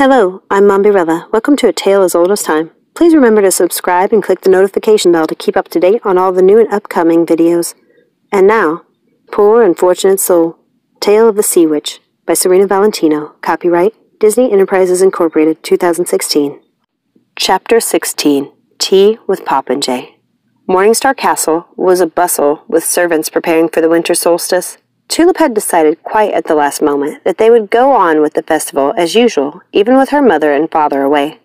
Hello, I'm Mombirella. Welcome to A Tale as Old as Time. Please remember to subscribe and click the notification bell to keep up to date on all the new and upcoming videos. And now, Poor Unfortunate Soul, Tale of the Sea Witch by Serena Valentino. Copyright Disney Enterprises Incorporated, 2016. Chapter 16. Tea with Popinjay. Morningstar Castle was a bustle with servants preparing for the winter solstice. Tulip had decided quite at the last moment that they would go on with the festival as usual, even with her mother and father away.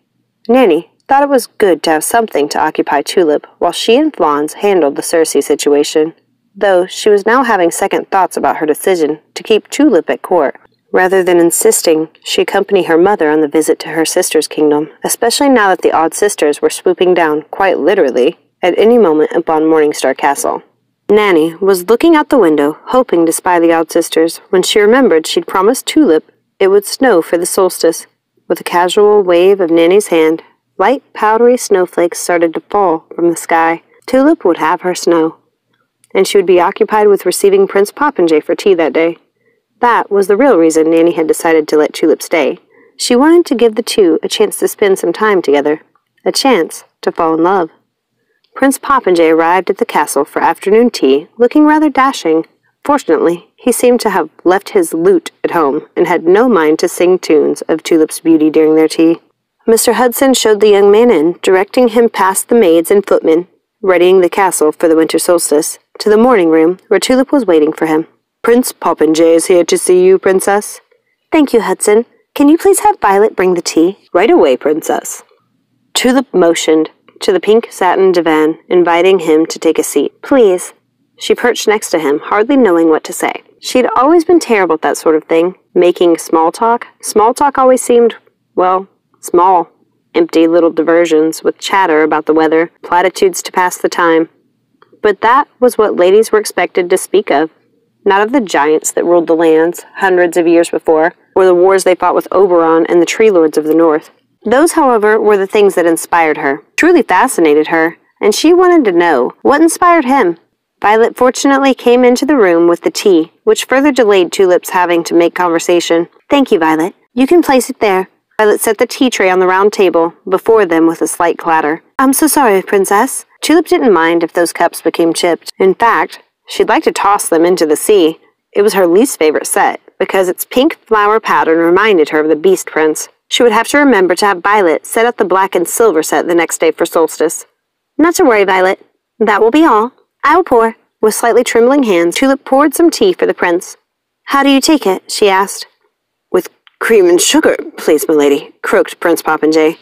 Nanny thought it was good to have something to occupy Tulip while she and Flans handled the Cersei situation, though she was now having second thoughts about her decision to keep Tulip at court, rather than insisting she accompany her mother on the visit to her sister's kingdom, especially now that the odd sisters were swooping down, quite literally, at any moment upon Morningstar Castle. Nanny was looking out the window, hoping to spy the odd sisters, when she remembered she'd promised Tulip it would snow for the solstice. With a casual wave of Nanny's hand, light, powdery snowflakes started to fall from the sky. Tulip would have her snow, and she would be occupied with receiving Prince Popinjay for tea that day. That was the real reason Nanny had decided to let Tulip stay. She wanted to give the two a chance to spend some time together, a chance to fall in love. Prince Popinjay arrived at the castle for afternoon tea, looking rather dashing. Fortunately, he seemed to have left his lute at home and had no mind to sing tunes of Tulip's beauty during their tea. Mr. Hudson showed the young man in, directing him past the maids and footmen, readying the castle for the winter solstice, to the morning room where Tulip was waiting for him. "Prince Popinjay is here to see you, Princess." "Thank you, Hudson. Can you please have Violet bring the tea?" "Right away, Princess." Tulip motioned to the pink satin divan, inviting him to take a seat. "Please." She perched next to him, hardly knowing what to say. She'd always been terrible at that sort of thing, making small talk. Small talk always seemed, well, small. Empty little diversions with chatter about the weather, platitudes to pass the time. But that was what ladies were expected to speak of, not of the giants that ruled the lands hundreds of years before, or the wars they fought with Oberon and the tree lords of the north. Those, however, were the things that inspired her, truly fascinated her, and she wanted to know what inspired him. Violet fortunately came into the room with the tea, which further delayed Tulip's having to make conversation. "Thank you, Violet. You can place it there." Violet set the tea tray on the round table before them with a slight clatter. "I'm so sorry, Princess." Tulip didn't mind if those cups became chipped. In fact, she'd like to toss them into the sea. It was her least favorite set, because its pink flower pattern reminded her of the Beast Prince. She would have to remember to have Violet set up the black and silver set the next day for solstice. "Not to worry, Violet. That will be all. I will pour." With slightly trembling hands, Tulip poured some tea for the prince. "How do you take it?" she asked. "With cream and sugar, please, milady," croaked Prince Popinjay.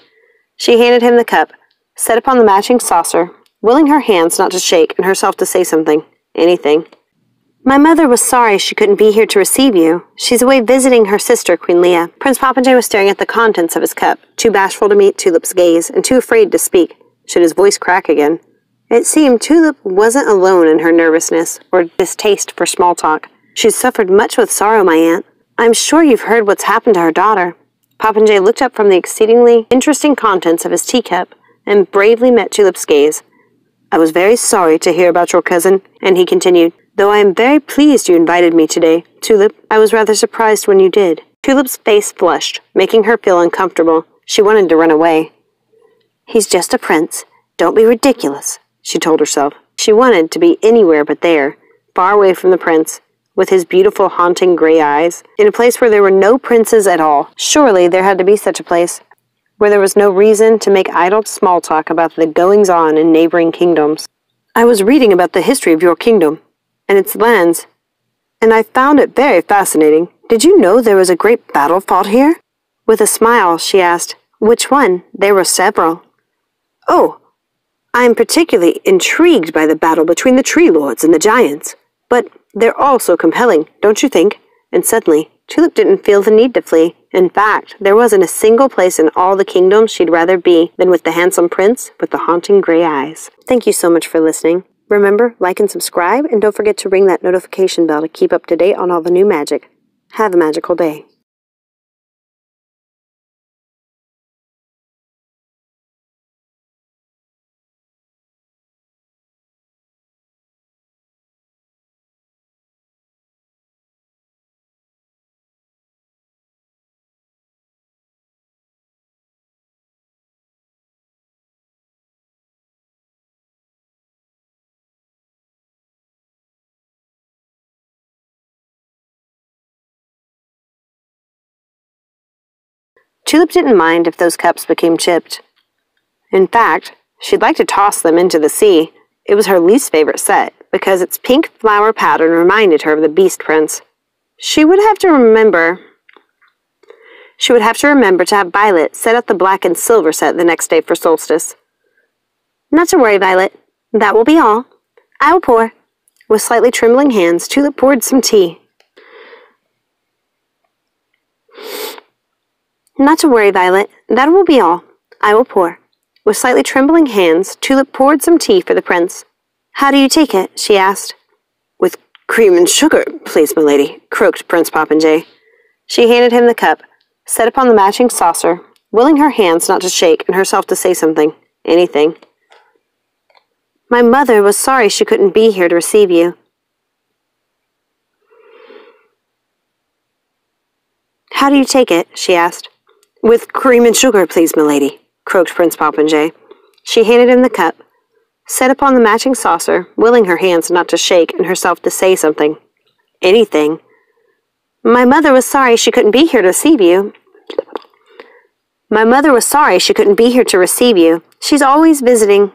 She handed him the cup, set upon the matching saucer, willing her hands not to shake and herself to say something. Anything. "My mother was sorry she couldn't be here to receive you. She's away visiting her sister, Queen Leah." Prince Popinjay was staring at the contents of his cup, too bashful to meet Tulip's gaze, and too afraid to speak, should his voice crack again. It seemed Tulip wasn't alone in her nervousness or distaste for small talk. "She's suffered much with sorrow, my aunt. I'm sure you've heard what's happened to her daughter." Popinjay looked up from the exceedingly interesting contents of his teacup and bravely met Tulip's gaze. "I was very sorry to hear about your cousin," and he continued, "though I am very pleased you invited me today. Tulip, I was rather surprised when you did." Tulip's face flushed, making her feel uncomfortable. She wanted to run away. "He's just a prince. Don't be ridiculous," she told herself. She wanted to be anywhere but there, far away from the prince, with his beautiful haunting gray eyes, in a place where there were no princes at all. Surely there had to be such a place, where there was no reason to make idle small talk about the goings-on in neighboring kingdoms. "I was reading about the history of your kingdom and its lands, and I found it very fascinating. Did you know there was a great battle fought here?" With a smile, she asked, "Which one?" "There were several." "Oh, I am particularly intrigued by the battle between the tree lords and the giants. But they're all so compelling, don't you think?" And suddenly, Tulip didn't feel the need to flee. In fact, there wasn't a single place in all the kingdom she'd rather be than with the handsome prince with the haunting gray eyes. Thank you so much for listening. Remember, like and subscribe, and don't forget to ring that notification bell to keep up to date on all the new magic. Have a magical day. Tulip didn't mind if those cups became chipped. In fact, she'd like to toss them into the sea. It was her least favorite set, because its pink flower pattern reminded her of the Beast Prince. She would have to remember to have Violet set up the black and silver set the next day for solstice. Not to worry, Violet. That will be all. I will pour. With slightly trembling hands, Tulip poured some tea. Not to worry, Violet. That will be all. I will pour. With slightly trembling hands, Tulip poured some tea for the prince. How do you take it? She asked. With cream and sugar, please, milady, croaked Prince Popinjay. She handed him the cup, set upon the matching saucer, willing her hands not to shake and herself to say something, anything. My mother was sorry she couldn't be here to receive you. How do you take it? She asked. With cream and sugar, please, milady, croaked Prince Popinjay. She handed him the cup, set upon the matching saucer, willing her hands not to shake and herself to say something, anything. My mother was sorry she couldn't be here to receive you. My mother was sorry she couldn't be here to receive you. She's always visiting.